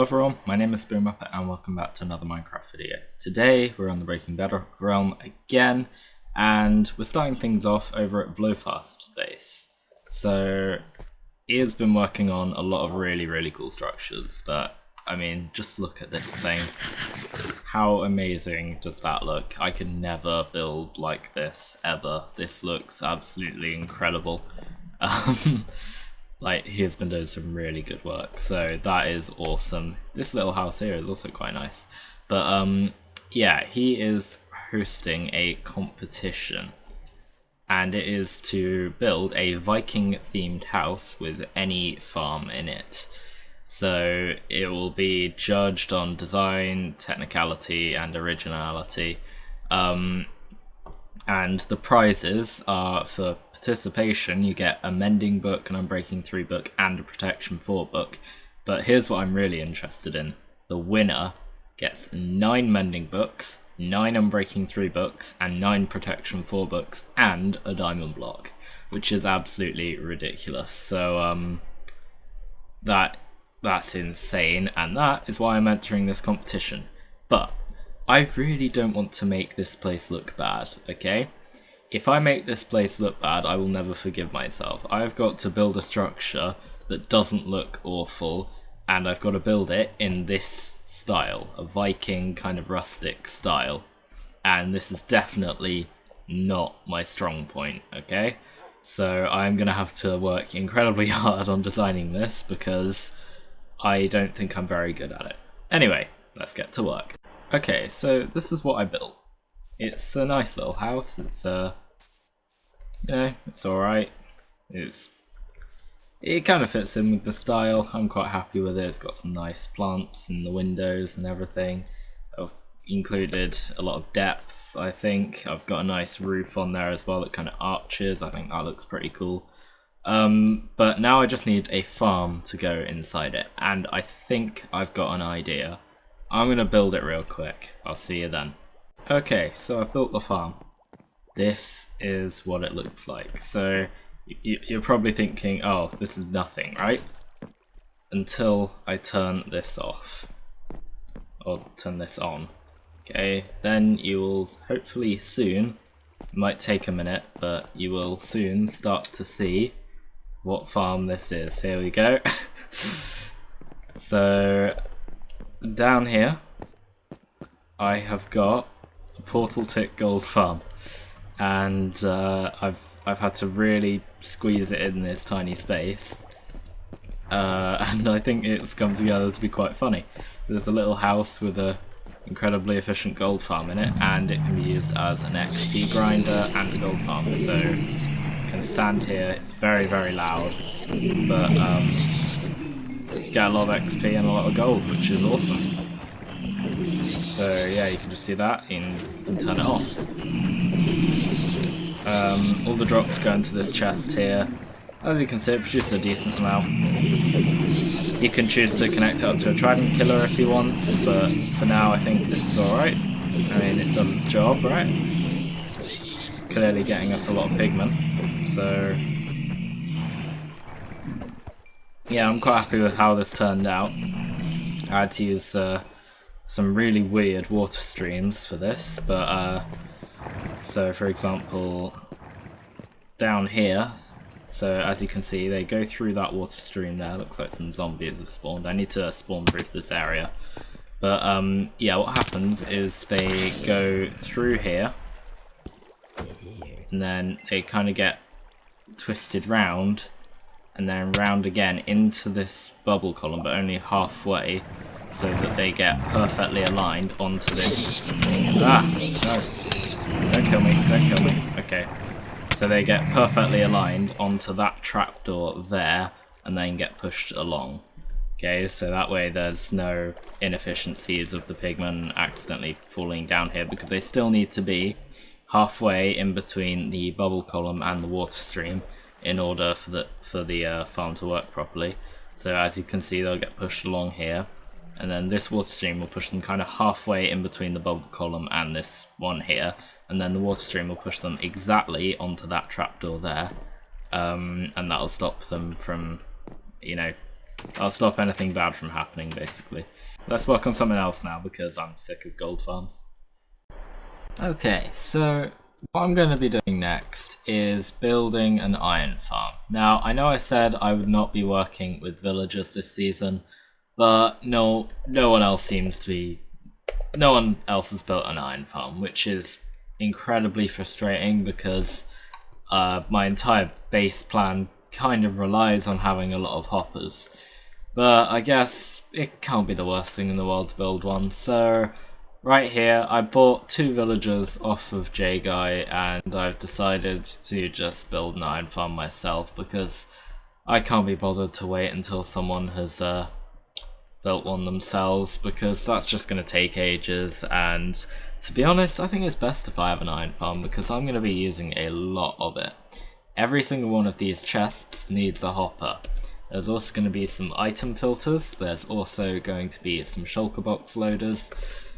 everyone, my name is Spoonmuppet and welcome back to another Minecraft video. Today we're on the Breaking Bedrock realm again, and we're starting things off over at Vlofast's base. So he has been working on a lot of really cool structures that, I mean, just look at this thing. How amazing does that look? I could never build like this, ever. This looks absolutely incredible. Like, he has been doing some really good work, so that is awesome. This little house here is also quite nice. But yeah, he is hosting a competition, and it is to build a Viking themed house with any farm in it. So it will be judged on design, technicality and originality. And the prizes are, for participation, you get a mending book, an unbreaking 3 book, and a protection 4 book. But here's what I'm really interested in. The winner gets 9 mending books, 9 unbreaking 3 books, and 9 protection 4 books, and a diamond block, which is absolutely ridiculous. So that's insane, and that is why I'm entering this competition. But I really don't want to make this place look bad, okay? If I make this place look bad, I will never forgive myself. I've got to build a structure that doesn't look awful, and I've got to build it in this style, a Viking kind of rustic style. And this is definitely not my strong point, okay? So I'm going to have to work incredibly hard on designing this because I don't think I'm very good at it. Anyway, let's get to work. Okay, so this is what I built. It's a nice little house. It's you know, it's alright. It kind of fits in with the style. I'm quite happy with it. It's got some nice plants in the windows and everything. I've included a lot of depth, I think. I've got a nice roof on there as well that kind of arches. I think that looks pretty cool. But now I just need a farm to go inside it, and I think I've got an idea. I'm going to build it real quick. I'll see you then. Okay, so I've built the farm. This is what it looks like. So you're probably thinking, oh, this is nothing, right? Until I turn this off. Or turn this on. Okay, then you will hopefully soon, it might take a minute, but you will soon start to see what farm this is. Here we go. So down here I have got a portal tick gold farm, and I've had to really squeeze it in this tiny space, and I think it's come together to be quite funny. There's a little house with a incredibly efficient gold farm in it, and it can be used as an XP grinder and a gold farm. So you can stand here, it's very loud, but get a lot of XP and a lot of gold, which is awesome. So yeah, you can just do that and turn it off. All the drops go into this chest here. As you can see, it produces a decent amount. You can choose to connect it up to a trident killer if you want, but for now I think this is alright. I mean, it does its job, right? It's clearly getting us a lot of pigment, so yeah, I'm quite happy with how this turned out. I had to use some really weird water streams for this, but so for example, down here, so as you can see, they go through that water stream there. Looks like some zombies have spawned. I need to spawn proof this area. But yeah, what happens is they go through here, and then they kind of get twisted round, and then round again into this bubble column, but only halfway, so that they get perfectly aligned onto this. Ah, no. Don't kill me, don't kill me. Okay. So they get perfectly aligned onto that trapdoor there, and then get pushed along. Okay, so that way there's no inefficiencies of the pigment accidentally falling down here, because they still need to be halfway in between the bubble column and the water stream in order for the farm to work properly. So as you can see, they'll get pushed along here, and then this water stream will push them kind of halfway in between the bubble column and this one here, and then the water stream will push them exactly onto that trapdoor there, and that'll stop them from, you know, I'll stop anything bad from happening, basically. Let's work on something else now, because I'm sick of gold farms. Okay, so what I'm going to be doing next is building an iron farm. Now, I know I said I would not be working with villagers this season, but no one else seems to be... No one else has built an iron farm, which is incredibly frustrating because my entire base plan kind of relies on having a lot of hoppers. But I guess it can't be the worst thing in the world to build one, so right here I bought 2 villagers off of J-Guy and I've decided to just build an iron farm myself because I can't be bothered to wait until someone has built one themselves, because that's just going to take ages, and to be honest I think it's best if I have an iron farm because I'm going to be using a lot of it. Every single one of these chests needs a hopper. There's also going to be some item filters, there's also going to be some shulker box loaders.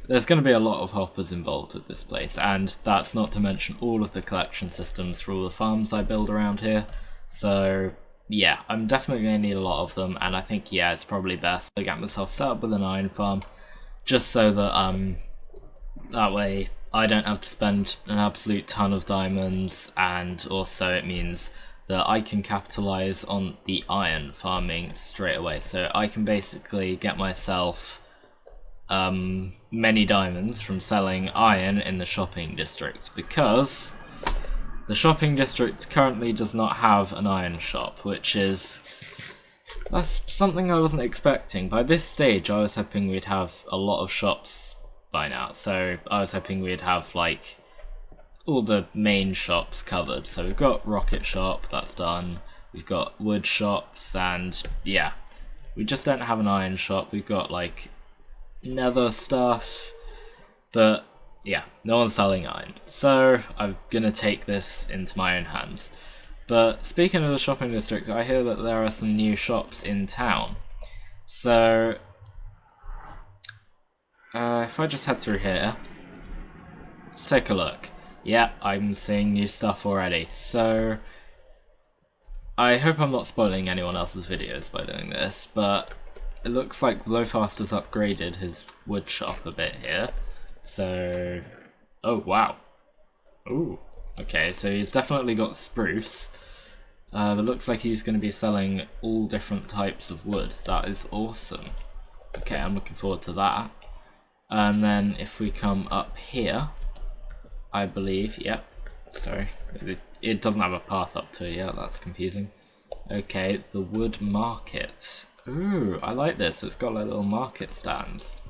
There's going to be a lot of hoppers involved with this place, and that's not to mention all of the collection systems for all the farms I build around here. So yeah, I'm definitely going to need a lot of them, and I think, yeah, it's probably best to get myself set up with an iron farm, just so that that way I don't have to spend an absolute ton of diamonds, and also it means that I can capitalize on the iron farming straight away. So I can basically get myself many diamonds from selling iron in the shopping district, because the shopping district currently does not have an iron shop, which is... that's something I wasn't expecting. By this stage I was hoping we'd have a lot of shops by now, so I was hoping we'd have like all the main shops covered. So we've got rocket shop, that's done, we've got wood shops, and yeah, we just don't have an iron shop. We've got like nether stuff, but yeah, no one's selling iron, so I'm gonna take this into my own hands. But speaking of the shopping district, I hear that there are some new shops in town, so if I just head through here, let's take a look. Yeah, I'm seeing new stuff already, so I hope I'm not spoiling anyone else's videos by doing this, but it looks like Blowfast has upgraded his wood shop a bit here. So, oh wow, ooh, okay, so he's definitely got spruce. It looks like he's going to be selling all different types of wood. That is awesome. Okay, I'm looking forward to that. And then if we come up here, I believe, yep, sorry, it doesn't have a path up to it yet, that's confusing. Okay, the wood market. Ooh, I like this, it's got like little market stands.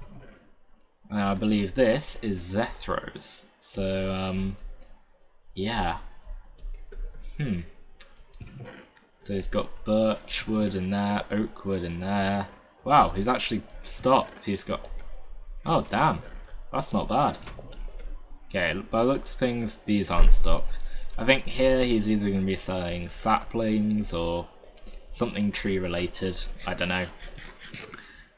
I believe this is Zethro's, so yeah. So he's got birch wood in there, oak wood in there. Wow, he's actually stocked. He's got... oh damn, that's not bad. Okay, by the looks of things, these aren't stocked. I think here he's either going to be selling saplings or something tree related, I don't know.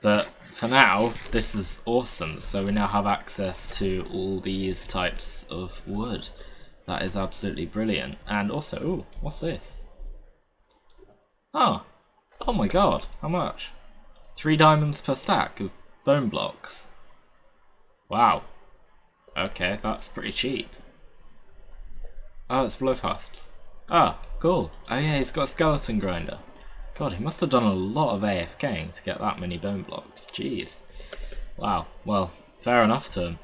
But for now, this is awesome, so we now have access to all these types of wood. That is absolutely brilliant. And also, ooh, what's this? Oh, oh my god, how much? 3 diamonds per stack of bone blocks. Wow. Okay, that's pretty cheap. Oh, it's Blowfast. Ah, cool. Oh yeah, he's got a skeleton grinder. God, he must have done a lot of AFKing to get that many bone blocks. Jeez. Wow, well, fair enough to him.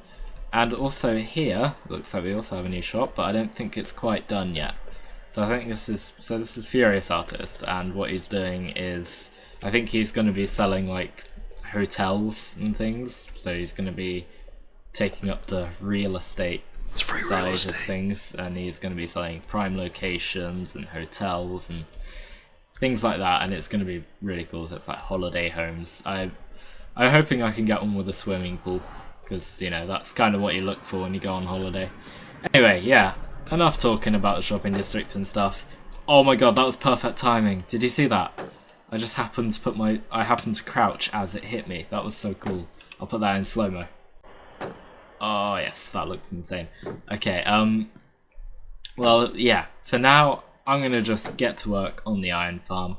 And also here, looks like we also have a new shop, but I don't think it's quite done yet. So I think this is Furious Artist, and what he's doing is, I think he's going to be selling like hotels and things. So he's going to be taking up the real estate side of things, and he's going to be selling prime locations and hotels and things like that, and it's going to be really cool. So it's like holiday homes. I'm hoping I can get one with a swimming pool, because you know that's kind of what you look for when you go on holiday. Anyway, yeah, enough talking about the shopping district and stuff. Oh my god, that was perfect timing. Did you see that? I just happened to I happened to crouch as it hit me. That was so cool. I'll put that in slow-mo. Oh yes, that looks insane. Okay, well, yeah, for now, I'm gonna just get to work on the iron farm.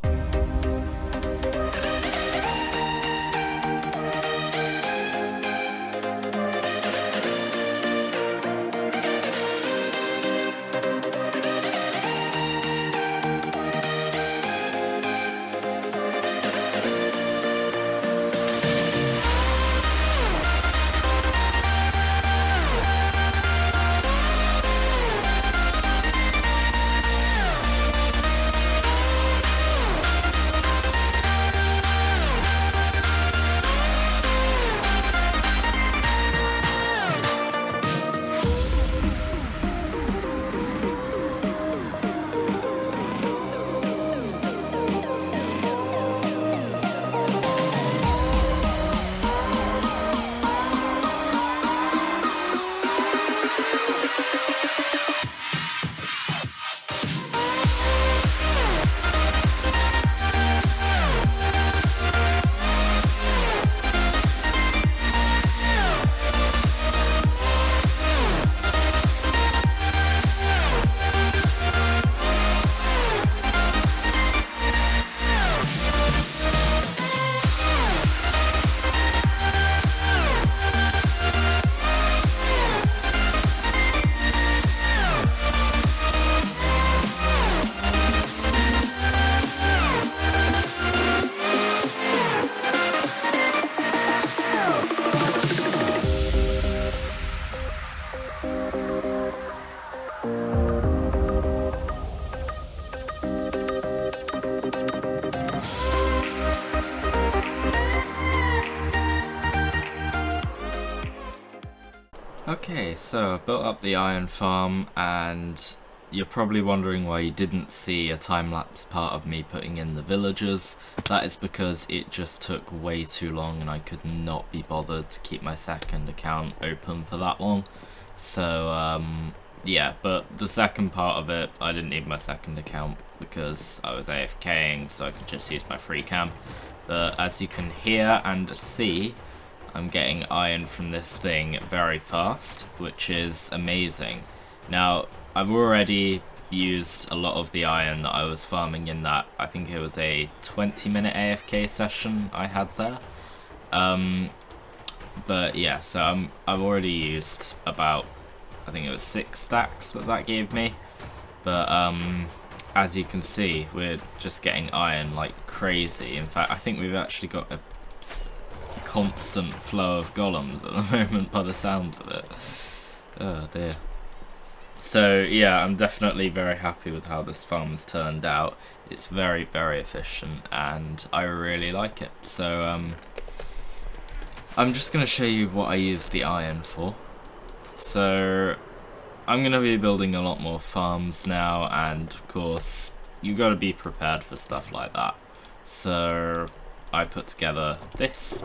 Okay, so I built up the iron farm, and you're probably wondering why you didn't see a time-lapse part of me putting in the villagers. That is because it just took way too long and I could not be bothered to keep my second account open for that long. So, yeah, but the second part of it, I didn't need my second account because I was AFKing, so I could just use my free cam. But as you can hear and see, I'm getting iron from this thing very fast, which is amazing. Now, I've already used a lot of the iron that I was farming in that, I think it was a 20-minute AFK session I had there. But yeah, so I've already used about, I think it was 6 stacks that gave me. But as you can see, we're just getting iron like crazy. In fact, I think we've actually got a constant flow of golems at the moment by the sounds of it. Oh dear. So yeah, I'm definitely very happy with how this farm's turned out. It's very, very efficient and I really like it. So I'm just going to show you what I use the iron for. So I'm going to be building a lot more farms now, and of course you got to be prepared for stuff like that. So I put together this.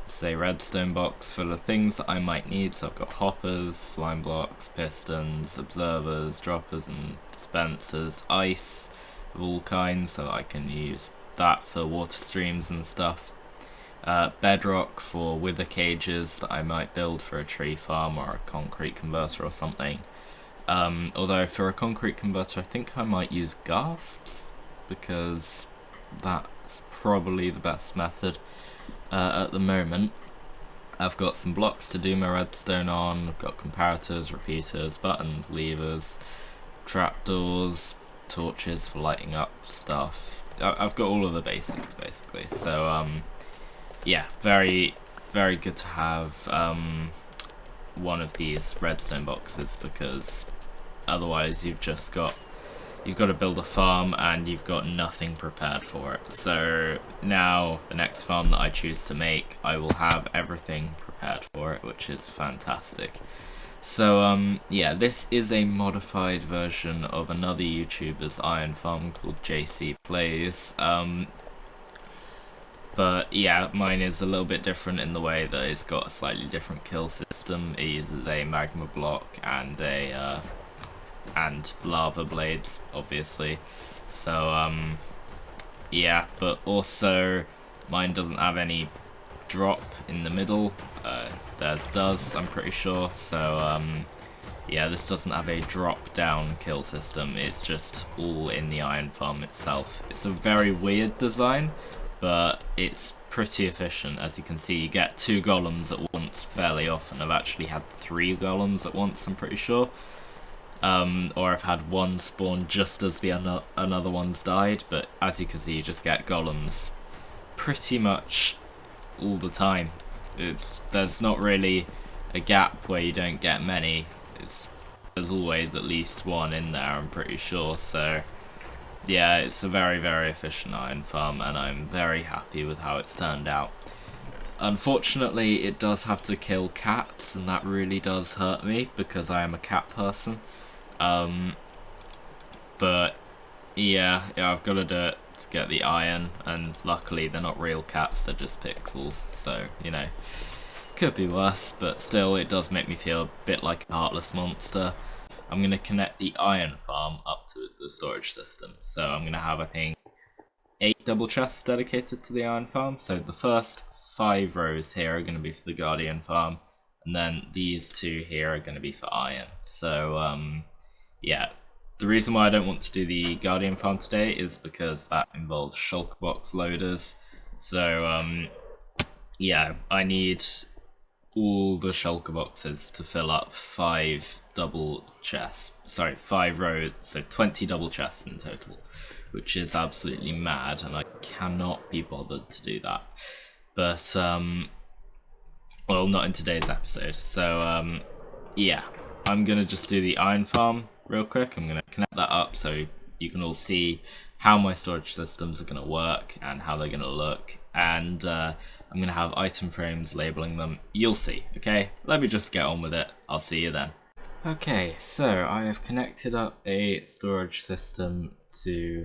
It's a redstone box full of things that I might need. So I've got hoppers, slime blocks, pistons, observers, droppers and dispensers, ice of all kinds, so I can use that for water streams and stuff. Bedrock for wither cages that I might build for a tree farm or a concrete converter or something. Although for a concrete converter I think I might use ghasts, because that's probably the best method. At the moment, I've got some blocks to do my redstone on. I've got comparators, repeaters, buttons, levers, trapdoors, torches for lighting up stuff. I've got all of the basics basically. So yeah, very, very good to have one of these redstone boxes, because otherwise you've got to build a farm and you've got nothing prepared for it. So now the next farm that I choose to make, I will have everything prepared for it, which is fantastic. So yeah, this is a modified version of another YouTuber's iron farm called JC Plays. But yeah, mine is a little bit different in the way that it's got a slightly different kill system. It uses a magma block and lava blades, obviously. So yeah, but also mine doesn't have any drop in the middle. Theirs does, I'm pretty sure. So yeah, this doesn't have a drop down kill system. It's just all in the iron farm itself. It's a very weird design, but it's pretty efficient. As you can see, you get 2 golems at once fairly often. I've actually had 3 golems at once, I'm pretty sure. Or I've had one spawn just as the another one's died, but as you can see, you just get golems pretty much all the time. There's not really a gap where you don't get many. There's always at least one in there, I'm pretty sure. So yeah, it's a very, very efficient iron farm, and I'm very happy with how it's turned out. Unfortunately, it does have to kill cats, and that really does hurt me because I am a cat person. But yeah, I've got to do it to get the iron, and luckily they're not real cats, they're just pixels, so, you know, could be worse, but still it does make me feel a bit like a heartless monster. I'm going to connect the iron farm up to the storage system, so I'm going to have, I think, 8 double chests dedicated to the iron farm. So the first 5 rows here are going to be for the guardian farm, and then these 2 here are going to be for iron. So yeah, the reason why I don't want to do the guardian farm today is because that involves shulker box loaders. So yeah, I need all the shulker boxes to fill up 5 double chests. Sorry, 5 rows, so 20 double chests in total, which is absolutely mad, and I cannot be bothered to do that. But well, not in today's episode. So yeah, I'm gonna just do the iron farm real quick. I'm gonna connect that up so you can all see how my storage systems are going to work and how they're going to look, and I'm going to have item frames labeling them. You'll see, okay? Let me just get on with it. I'll see you then. Okay, so I have connected up a storage system to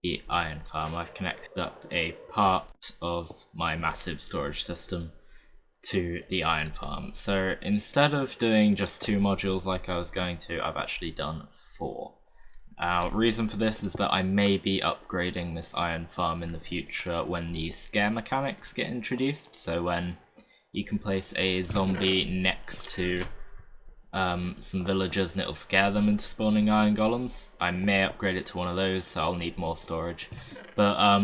the iron farm. I've connected up a part of my massive storage system to the iron farm. So instead of doing just 2 modules like I was going to, I've actually done 4. Reason for this is that I may be upgrading this iron farm in the future when the scare mechanics get introduced. So when you can place a zombie next to some villagers and it'll scare them into spawning iron golems. I may upgrade it to one of those, so I'll need more storage. But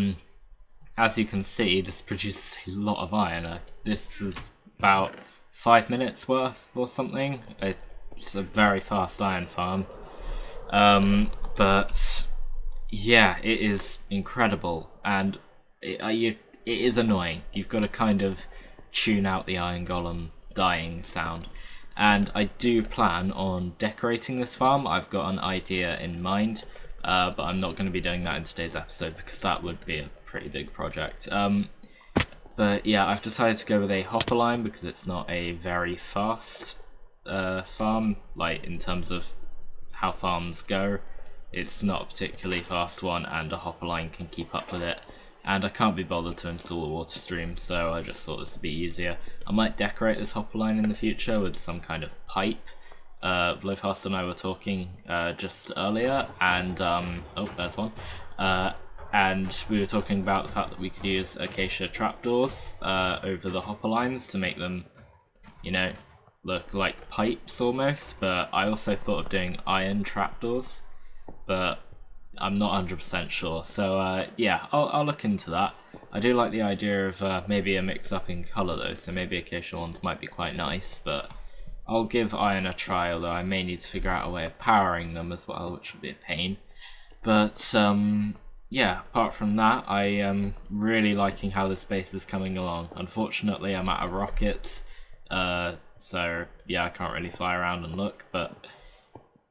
as you can see, this produces a lot of iron. This is about 5 minutes worth or something. It's a very fast iron farm. But yeah, it is incredible, and it is annoying. You've got to kind of tune out the iron golem dying sound. And I do plan on decorating this farm. I've got an idea in mind, but I'm not going to be doing that in today's episode because that would be a pretty big project. But yeah, I've decided to go with a hopper line because it's not a very fast farm, like in terms of how farms go. It's not a particularly fast one, and a hopper line can keep up with it. And I can't be bothered to install a water stream, so I just thought this would be easier. I might decorate this hopper line in the future with some kind of pipe. Blowfast and I were talking just earlier, and oh, there's one. And we were talking about the fact that we could use acacia trapdoors over the hopper lines to make them, you know, look like pipes almost. But I also thought of doing iron trapdoors, but I'm not 100% sure, so yeah, I'll look into that. I do like the idea of maybe a mix-up in colour though, so maybe acacia ones might be quite nice, but I'll give iron a try, although I may need to figure out a way of powering them as well, which would be a pain. But yeah, apart from that, I am really liking how this base is coming along. Unfortunately, I'm out of rockets, so yeah, I can't really fly around and look, but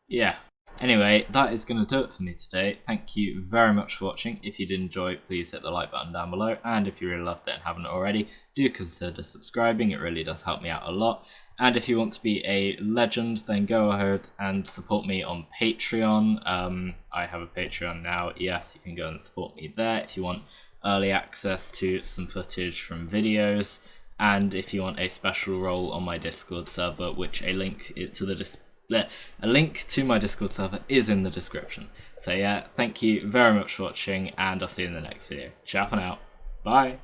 yeah. Anyway, that is going to do it for me today. Thank you very much for watching. If you did enjoy, please hit the like button down below. And if you really loved it and haven't already, do consider subscribing. It really does help me out a lot. And if you want to be a legend, then go ahead and support me on Patreon. I have a Patreon now. Yes, you can go and support me there if you want early access to some footage from videos. And if you want a special role on my Discord server, which a link to my Discord server is in the description. So yeah, thank you very much for watching, and I'll see you in the next video. Ciao for now. Bye.